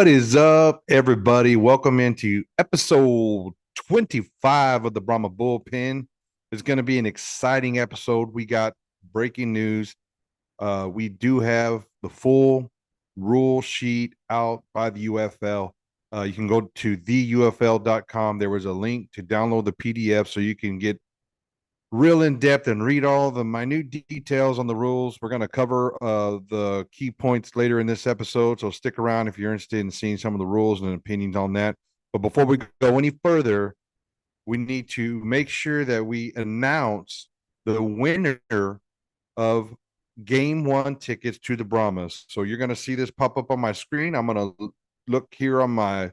What is up, everybody? Welcome into episode 25 of the Brahma Bullpen. It's going to be an exciting episode. We got breaking news. We do have the full rule sheet out by the UFL. You can go to theufl.com. There was a link to download the PDF so you can get real in depth and read all the minute details on the rules. We're going to cover the key points later in this episode, so stick around if you're interested in seeing some of the rules and opinions on that. But before we go any further, we need to make sure that we announce the winner of game one tickets to the Brahmas. So you're going to see this pop up on my screen. I'm going to look here on my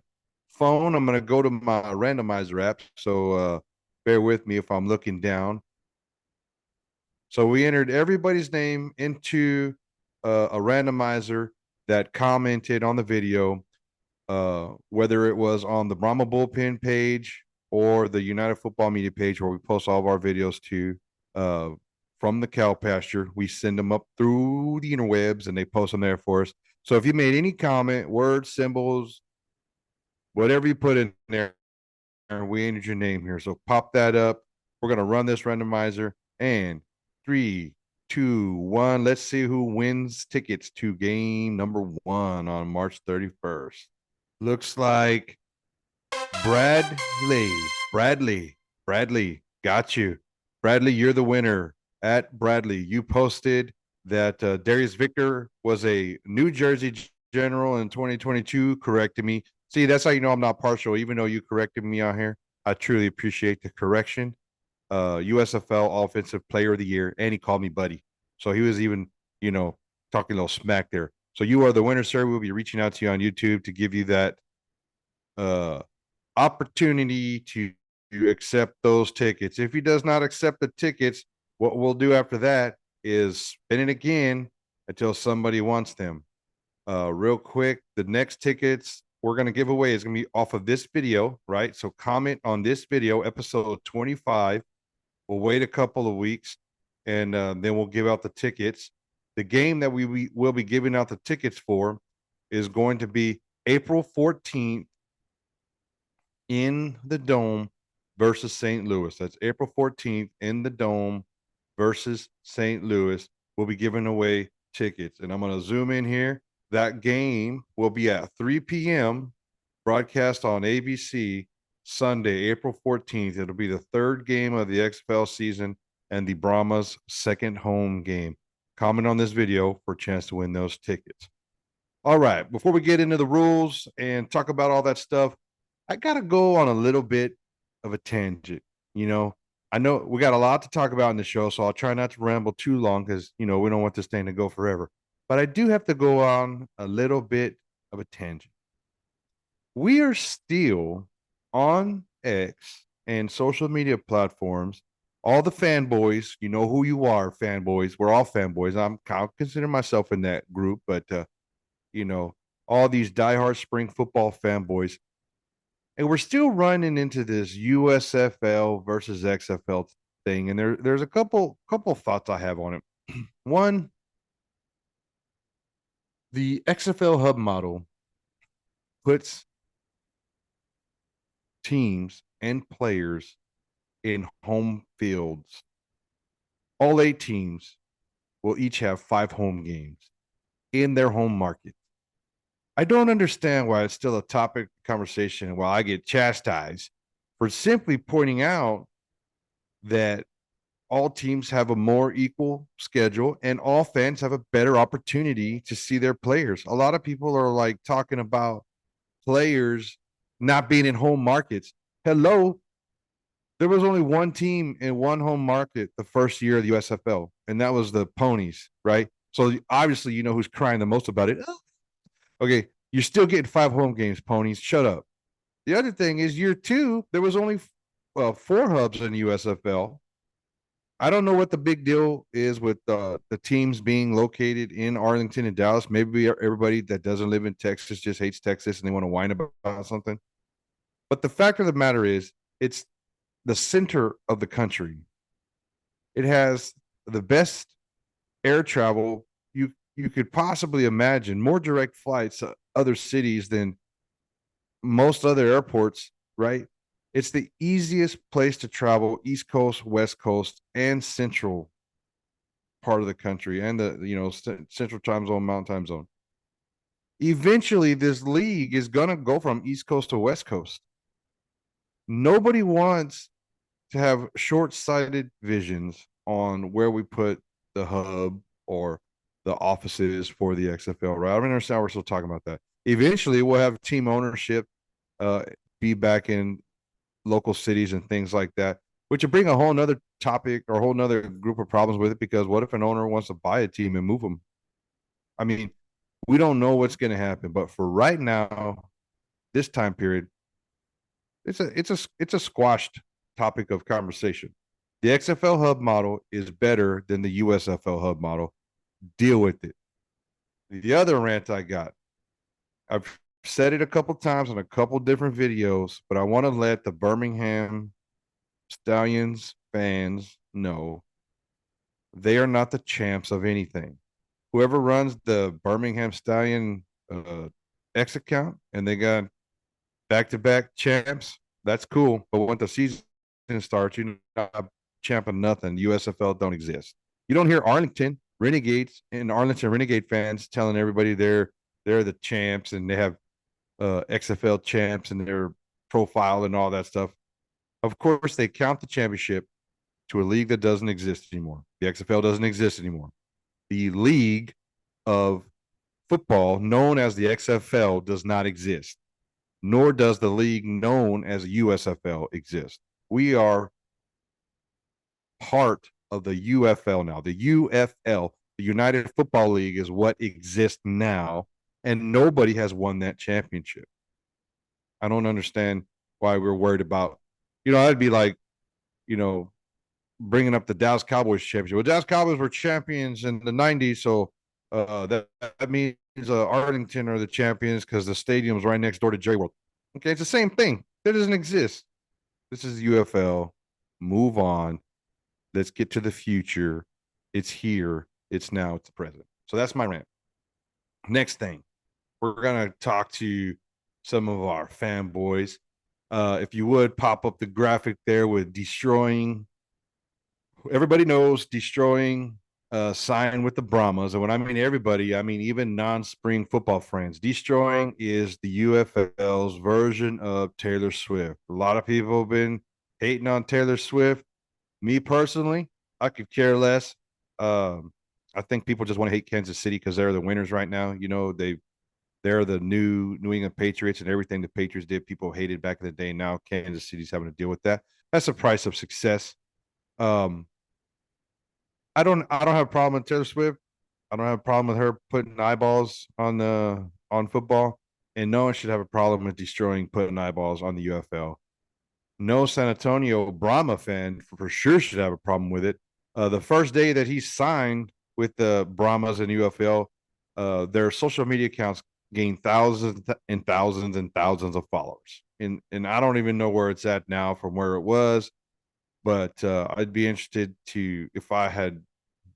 phone. I'm going to go to my randomizer app. So bear with me if I'm looking down. So we entered everybody's name into a randomizer that commented on the video, whether it was on the Brahma Bullpen page or the United Football Media page where we post all of our videos to from the cow pasture. We send them up through the interwebs and they post them there for us. So if you made any comment, words, symbols, whatever you put in there, we entered your name here. So pop that up. We're going to run this randomizer and 3, 2, 1. Let's see who wins tickets to game number 1 on March 31st. Looks like Bradley. Bradley. Got you. Bradley, you're the winner. At Bradley, you posted that Darius Victor was a New Jersey general in 2022. Corrected me. See, that's how you know I'm not partial. Even though you corrected me out here, I truly appreciate the correction. USFL Offensive Player of the Year, and he called me buddy. So he was even, talking a little smack there. So you are the winner, sir. We'll be reaching out to you on YouTube to give you that opportunity to accept those tickets. If he does not accept the tickets, what we'll do after that is spin it again until somebody wants them. Real quick, the next tickets we're going to give away is going to be off of this video, right? So comment on this video, episode 25. We'll wait a couple of weeks and then we'll give out the tickets. The game that we will be giving out the tickets for is going to be April 14th in the Dome versus St. Louis. That's April 14th in the Dome versus St. Louis. We'll be giving away tickets. And I'm going to zoom in here. That game will be at 3 p.m. broadcast on ABC Sunday, April 14th. It'll be the third game of the XFL season and the Brahmas' second home game. Comment on this video for a chance to win those tickets. All right, before we get into the rules and talk about all that stuff, I got to go on a little bit of a tangent. I know we got a lot to talk about in the show, so I'll try not to ramble too long because, we don't want this thing to go forever. But I do have to go on a little bit of a tangent. We are still on X and social media platforms. All the fanboys, you know who you are, fanboys. We're all fanboys. I'll consider myself in that group, but all these diehard spring football fanboys. And we're still running into this USFL versus XFL thing. And there's a couple thoughts I have on it. One, the XFL hub model puts teams and players in home fields. All 8 teams will each have 5 home games in their home market. I don't understand why it's still a topic of conversation while I get chastised for simply pointing out that all teams have a more equal schedule and all fans have a better opportunity to see their players. A lot of people are like talking about players not being in home markets. Hello, there was only one team in one home market the first year of the USFL, and that was the Ponies, right? So obviously, you know who's crying the most about it. Okay, you're still getting 5 home games, Ponies. Shut up. The other thing is year 2, there was only 4 hubs in the USFL. I don't know what the big deal is with the teams being located in Arlington and Dallas. Maybe everybody that doesn't live in Texas just hates Texas and they want to whine about something. But the fact of the matter is, it's the center of the country. It has the best air travel you could possibly imagine, more direct flights other cities than most other airports, right? It's the easiest place to travel, East Coast, West Coast, and Central part of the country, and the Central Time Zone, Mountain Time Zone. Eventually, this league is gonna go from East Coast to West Coast. Nobody wants to have short-sighted visions on where we put the hub or the offices for the XFL, right? I don't understand why we're still talking about that. Eventually, we'll have team ownership uh, be back in local cities and things like that, which would bring a whole nother topic or a whole nother group of problems with it. Because what if an owner wants to buy a team and move them? I mean, we don't know what's going to happen, but for right now, this time period, it's a squashed topic of conversation. The XFL hub model is better than the USFL hub model. Deal with it. The other rant I got, I've said it a couple times in a couple different videos, but I want to let the Birmingham Stallions fans know they are not the champs of anything. Whoever runs the Birmingham Stallion X account and they got back-to-back champs, that's cool. But when the season starts, you're not champ of nothing. USFL don't exist. You don't hear Arlington Renegades and Arlington Renegade fans telling everybody they're the champs and they have XFL champs and their profile and all that stuff. Of course, they count the championship to a league that doesn't exist anymore. The XFL doesn't exist anymore. The league of football known as the XFL does not exist, nor does the league known as USFL exist. We are part of the UFL now. The UFL, the United Football League, is what exists now, and nobody has won that championship. I don't understand why we're worried about, I'd be like, you know, bringing up the Dallas Cowboys championship. Well, Dallas Cowboys were champions in the 90s, so that means Arlington are the champions because the stadium's right next door to Jerry World. Okay, it's the same thing. That doesn't exist. This is UFL. Move on. Let's get to the future. It's here. It's now. It's the present. So that's my rant. Next thing, we're gonna talk to some of our fanboys. If you would pop up the graphic there with Deestroying. Everybody knows Deestroying signed with the Brahmas. And when I mean everybody, I mean even non-spring football friends. Deestroying is the UFL's version of Taylor Swift. A lot of people have been hating on Taylor Swift. Me personally, I could care less. I think people just want to hate Kansas City because they're the winners right now. They're the New England Patriots, and everything the Patriots did, people hated back in the day. Now Kansas City's having to deal with that. That's the price of success. Um, I don't have a problem with Taylor Swift. I don't have a problem with her putting eyeballs on football, and no one should have a problem with destroying putting eyeballs on the UFL. No San Antonio Brahma fan for sure should have a problem with it. The first day that he signed with the Brahmas and UFL, their social media accounts gained thousands and thousands and thousands of followers. And I don't even know where it's at now from where it was, but I'd be interested to, if I had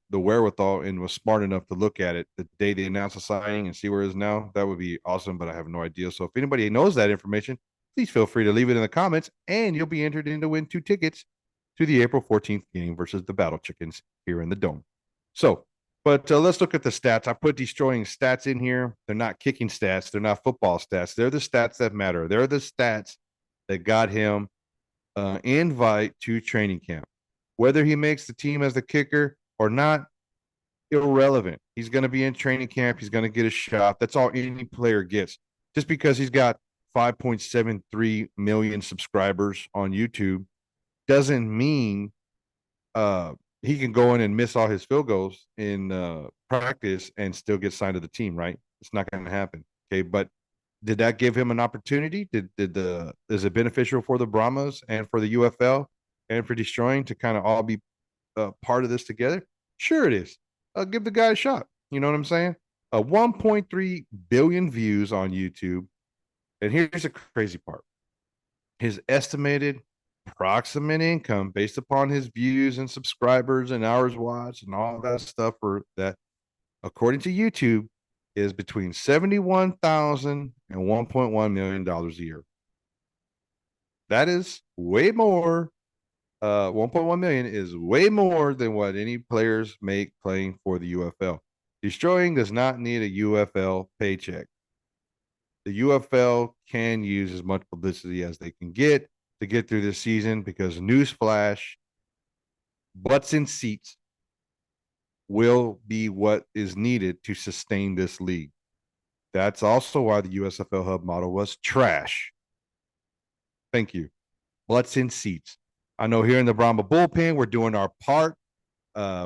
the wherewithal and was smart enough to look at it the day they announced the signing and see where it is now, that would be awesome. But I have no idea. So if anybody knows that information, please feel free to leave it in the comments, and you'll be entered in to win 2 tickets to the April 14th game versus the Battle Chickens here in the Dome. So, but let's look at the stats. I put Deestroying stats in here. They're not kicking stats. They're not football stats. They're the stats that matter. They're the stats that got him invite to training camp. Whether he makes the team as the kicker or not, irrelevant. He's going to be in training camp. He's going to get a shot. That's all any player gets. Just because he's got 5.73 million subscribers on YouTube doesn't mean he can go in and miss all his field goals in practice and still get signed to the team, right? It's not going to happen. Okay, but did that give him an opportunity? Is it beneficial for the Brahmas and for the UFL and for Deestroying to kind of all be part of this together? Sure, it is. Give the guy a shot. You know what I'm saying? 1.3 billion views on YouTube. And here's the crazy part. His estimated approximate income based upon his views and subscribers and hours watched and all that stuff, for that, according to YouTube, is between $71,000 and $1.1 million a year. That is way more. 1.1 million is way more than what any players make playing for the UFL. Deestroying does not need a UFL paycheck. The UFL can use as much publicity as they can get to get through this season because newsflash, butts in seats will be what is needed to sustain this league. That's also why the USFL hub model was trash. Thank you. Butts in seats. I know here in the Brahma Bullpen, we're doing our part.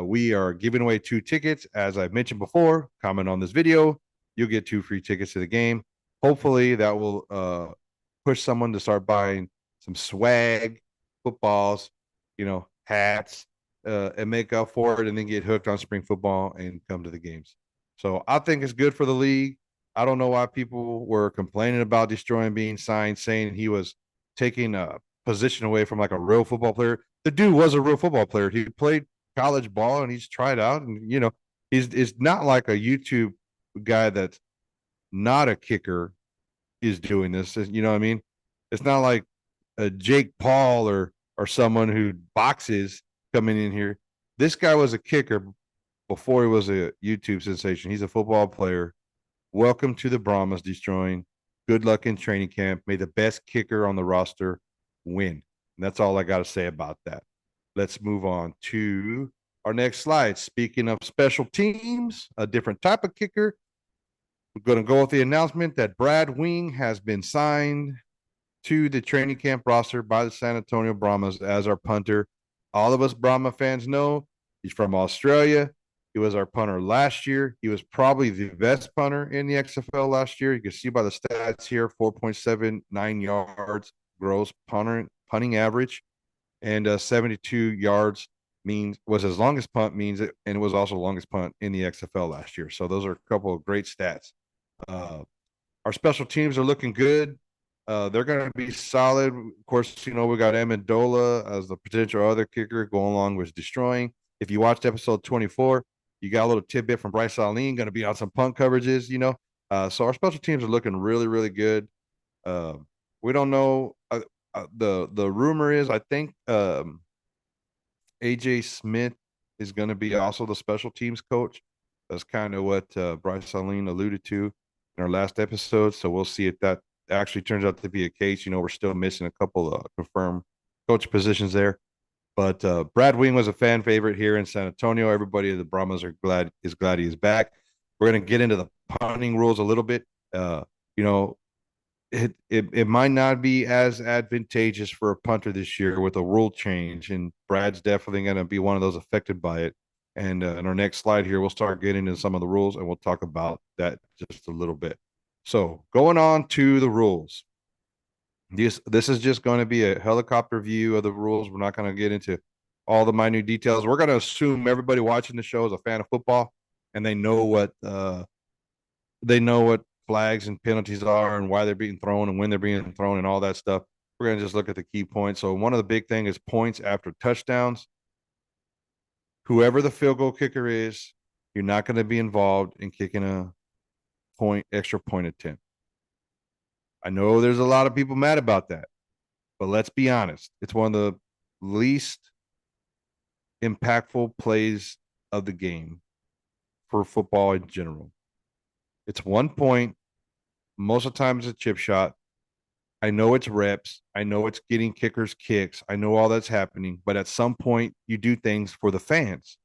We are giving away 2 tickets. As I mentioned before, comment on this video. You'll get 2 free tickets to the game. Hopefully that will push someone to start buying some swag, footballs, hats, and make up for it and then get hooked on spring football and come to the games. So I think it's good for the league. I don't know why people were complaining about Deestroying being signed, saying he was taking a position away from like a real football player. The dude was a real football player. He played college ball and he's tried out, and he's not like a YouTube guy that's not a kicker is doing this. You know what I mean? It's not like a Jake Paul or someone who boxes coming in here. This guy was a kicker before he was a YouTube sensation. He's a football player. Welcome to the Brahmas, Deestroying. Good luck in training camp. May the best kicker on the roster win. And that's all I got to say about that. Let's move on to our next slide. Speaking of special teams, a different type of kicker. We're going to go with the announcement that Brad Wing has been signed to the training camp roster by the San Antonio Brahmas as our punter. All of us Brahma fans know he's from Australia. He was our punter last year. He was probably the best punter in the XFL last year. You can see by the stats here, 4.79 yards gross punting average, and 72 yards was his longest punt and it was also the longest punt in the XFL last year. So those are a couple of great stats. Our special teams are looking good. They're going to be solid. Of course, we got Amendola as the potential other kicker going along with Deestroying. If you watched episode 24, you got a little tidbit from Bryce Allen, going to be on some punt coverages, So our special teams are looking really, really good. We don't know. The rumor is, I think AJ Smith is going to be also the special teams coach. That's kind of what Bryce Allen alluded to in our last episode. So we'll see if that actually turns out to be a case. We're still missing a couple of confirmed coach positions there. But Brad Wing was a fan favorite here in San Antonio. Everybody at the Brahmas glad he is back. We're going to get into the punting rules a little bit. It might not be as advantageous for a punter this year with a rule change, and Brad's definitely going to be one of those affected by it. And in our next slide here, we'll start getting into some of the rules, and we'll talk about that just a little bit. So going on to the rules. This is just going to be a helicopter view of the rules. We're not going to get into all the minute details. We're going to assume everybody watching the show is a fan of football and they know what flags and penalties are and why they're being thrown and when they're being thrown and all that stuff. We're going to just look at the key points. So one of the big things is points after touchdowns. Whoever the field goal kicker is, you're not going to be involved in kicking a extra point attempt. I know there's a lot of people mad about that, but let's be honest. It's one of the least impactful plays of the game for football in general. It's 1 point. Most of the time it's a chip shot. I know it's reps. I know it's getting kickers kicks. I know all that's happening, but at some point you do things for the fans.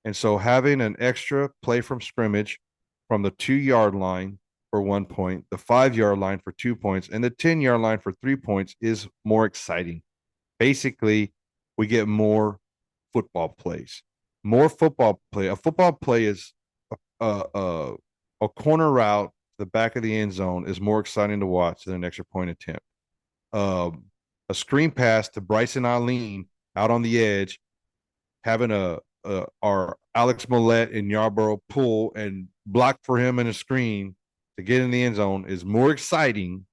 And so having an extra play from scrimmage from the 2-yard line for 1 point, the 5-yard line for 2 points, and the 10-yard line for 3 points is more exciting. Basically, we get more football plays. More football play. A football play is a corner route to the back of the end zone is more exciting to watch than an extra point attempt. A screen pass to Bryson Allen out on the edge, having our Alex Millette and Yarborough pull and block for him in a screen to get in the end zone is more exciting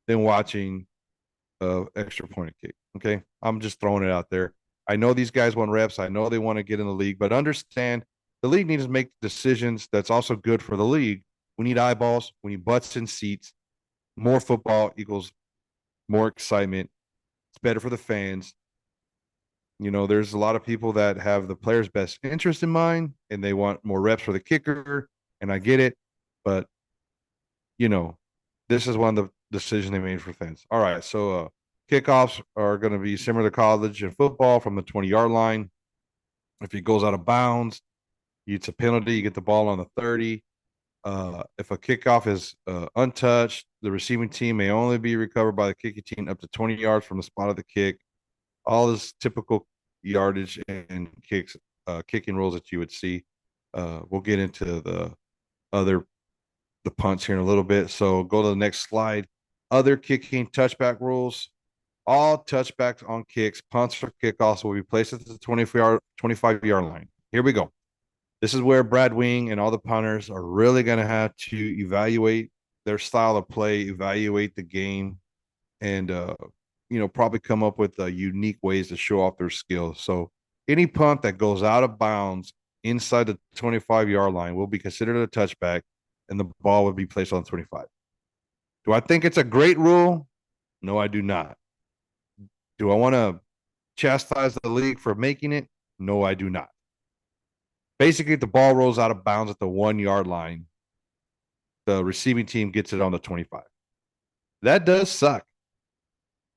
than watching extra point kick. Okay, I'm just throwing it out there. I know these guys want reps. I know they want to get in the league, but understand the league needs to make decisions that's also good for the league. We need eyeballs. We need butts in seats. More football equals more excitement. It's better for the fans. There's a lot of people that have the player's best interest in mind and they want more reps for the kicker. And I get it. But, you know, this is one of the decisions they made for fans. All right. So, kickoffs are going to be similar to college and football from the 20-yard line. If it goes out of bounds, it's a penalty. You get the ball on the 30. If a kickoff is untouched, the receiving team may only be recovered by the kicking team up to 20 yards from the spot of the kick. All this typical yardage and kicking rules that you would see. We'll get into the punts here in a little bit. So go to the next slide. Other kicking touchback rules. All touchbacks on kicks, punts, or kickoffs will be placed at the 25-yard line. Here we go. This is where Brad Wing and all the punters are really going to have to evaluate their style of play, evaluate the game, and probably come up with unique ways to show off their skills. So any punt that goes out of bounds inside the 25-yard line will be considered a touchback, and the ball would be placed on 25. Do I think it's a great rule? No, I do not. Do I want to chastise the league for making it? No, I do not. Basically, if the ball rolls out of bounds at the 1-yard line, the receiving team gets it on the 25. That does suck,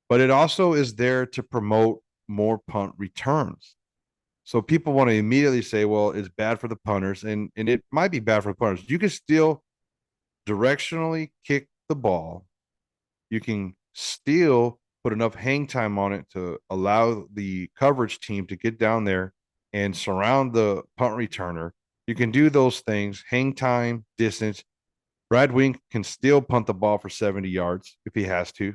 but it also is there to promote more punt returns. So people want to immediately say, well, it's bad for the punters, and it might be bad for the punters. You can still directionally kick the ball. You can still put enough hang time on it to allow the coverage team to get down there and surround the punt returner. You can do those things, hang time, distance. Brad Wing can still punt the ball for 70 yards if he has to.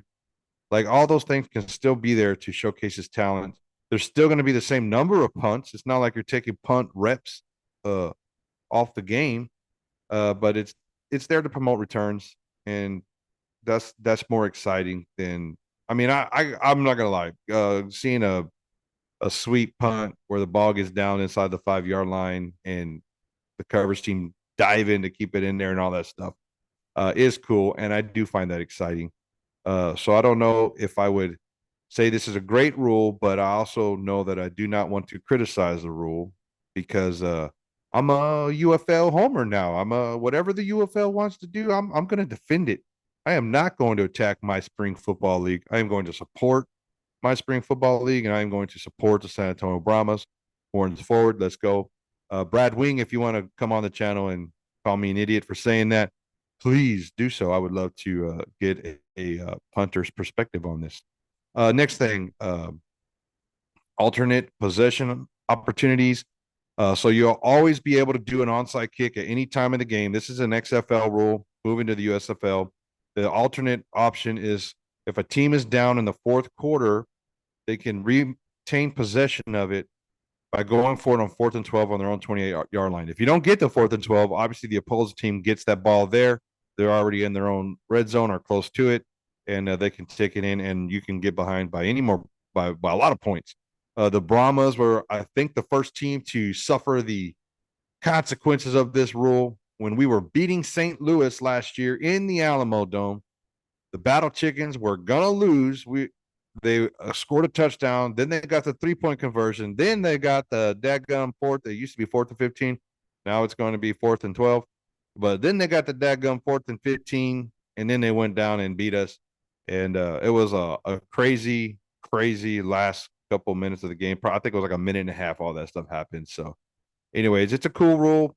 Like all those things can still be there to showcase his talent. There's still going to be the same number of punts. It's not like you're taking punt reps off the game, but it's there to promote returns, and that's more exciting than. I mean, I'm not gonna lie. Seeing a sweep punt where the ball gets down inside the 5-yard line and the coverage team dive in to keep it in there and all that stuff is cool, and I do find that exciting. So I don't know if I would say this is a great rule, but I also know that I do not want to criticize the rule because I'm a UFL homer now. I'm a whatever the UFL wants to do. I'm going to defend it. I am not going to attack my spring football league. I am going to support my spring football league, and I am going to support the San Antonio Brahmas. Horns forward. Let's go. Brad Wing, if you want to come on the channel and call me an idiot for saying that, please do so. I would love to get a punter's perspective on this. Next thing, alternate possession opportunities. So you'll always be able to do an onside kick at any time in the game. This is an XFL rule. Moving to the USFL, the alternate option is if a team is down in the fourth quarter, they can retain possession of it by going for it on 4th and 12 on their own 28-yard line. If you don't get the 4th and 12, obviously the opposing team gets that ball there. They're already in their own red zone or close to it, and they can take it in, and you can get behind by by a lot of points. The Brahmas were, I think, the first team to suffer the consequences of this rule when we were beating St. Louis last year in the Alamo Dome. The Battle Chickens were gonna lose. They scored a touchdown. Then they got the 3-point conversion. Then they got the dadgum fourth. It used to be 4th and 15. Now it's going to be 4th and 12. But then they got the dadgum 4th and 15. And then they went down and beat us. And it was a crazy, crazy last couple minutes of the game. I think it was like a minute and a half. All that stuff happened. So, anyways, it's a cool rule.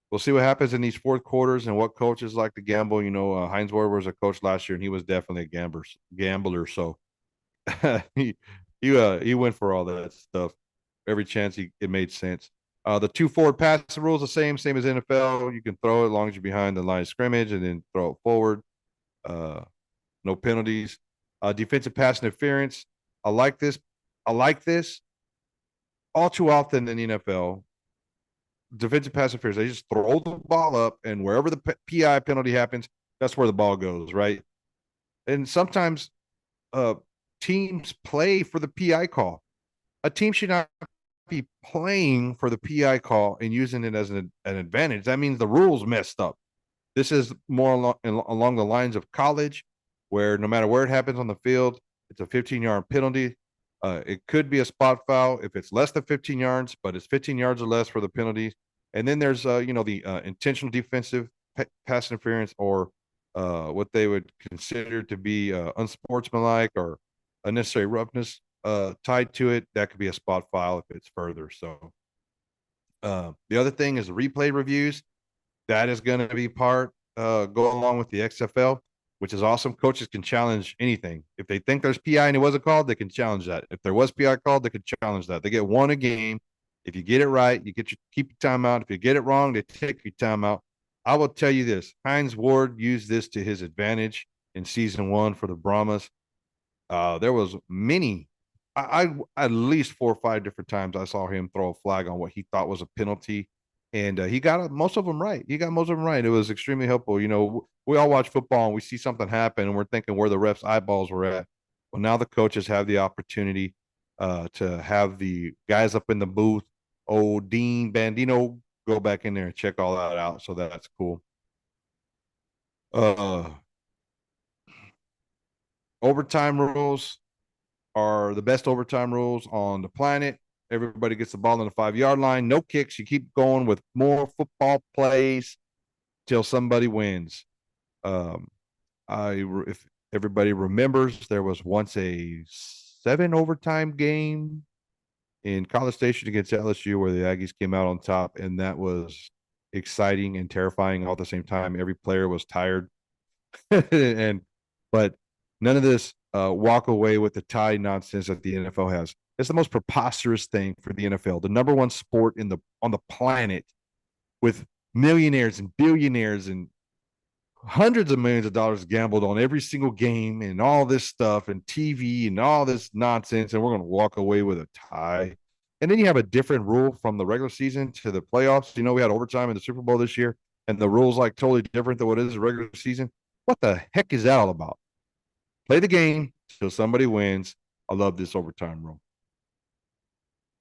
We'll see what happens in these fourth quarters and what coaches like to gamble. Heinz Ward was a coach last year, and he was definitely a gambler. So he went for all that stuff. Every chance it made sense. The 2 forward pass rules the same as NFL. You can throw it as long as you're behind the line of scrimmage, and then throw it forward. No penalties. Defensive pass interference. I like this. All too often in the NFL, defensive pass interference, they just throw the ball up, and wherever the PI penalty happens, that's where the ball goes, right? And sometimes teams play for the PI call. A team should not be playing for the PI call and using it as an advantage. That means the rules messed up. This is more along the lines of college, where no matter where it happens on the field, it's a 15-yard penalty. It could be a spot foul if it's less than 15 yards, but it's 15 yards or less for the penalties. And then there's the intentional defensive pass interference, or what they would consider to be unsportsmanlike or unnecessary roughness tied to it. That could be a spot foul if it's further. So the other thing is the replay reviews. That is going to be go along with the XFL, which is awesome. Coaches can challenge anything. If they think there's PI and it wasn't called, they can challenge that. If there was PI called, they could challenge that. They get one a game. If you get it right, you keep your timeout. If you get it wrong, they take your timeout. I will tell you this: Hines Ward used this to his advantage in season 1 for the Brahmas. There was many, I at least 4 or 5 different times I saw him throw a flag on what he thought was a penalty, and he got most of them right. He got most of them right. It was extremely helpful. You know, we all watch football and we see something happen and we're thinking where the refs' eyeballs were at. Well, now the coaches have the opportunity to have the guys up in the booth, Dean Bandino, go back in there and check all that out. So that's cool. Overtime rules are the best overtime rules on the planet. Everybody gets the ball on the 5-yard line. No kicks. You keep going with more football plays till somebody wins. If everybody remembers, there was once a 7 overtime game in College Station against LSU where the Aggies came out on top, and that was exciting and terrifying all at the same time. Every player was tired, but none of this walk away with the tie nonsense that the NFL has. It's the most preposterous thing for the NFL, the number one sport on the planet, with millionaires and billionaires and hundreds of millions of dollars gambled on every single game and all this stuff and TV and all this nonsense, and we're going to walk away with a tie. And then you have a different rule from the regular season to the playoffs. You know, we had overtime in the Super Bowl this year, and the rule's like totally different than what it is the regular season. What the heck is that all about? Play the game till somebody wins. I love this overtime rule.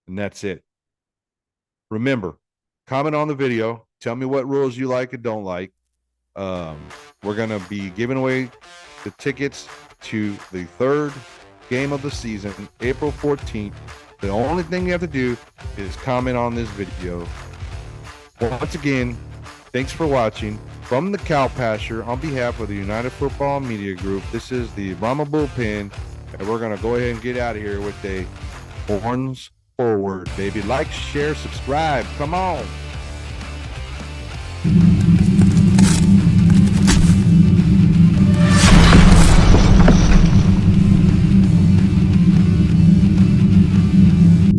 And that's it. Remember, comment on the video. Tell me what rules you like and don't like. We're going to be giving away the tickets to the 3rd game of the season, April 14th. The only thing you have to do is comment on this video. Once again, thanks for watching. From the cow pasture, on behalf of the United Football Media Group, this is the Brahma Bullpen, and we're going to go ahead and get out of here with a horns forward, baby. Like, share, subscribe. Come on.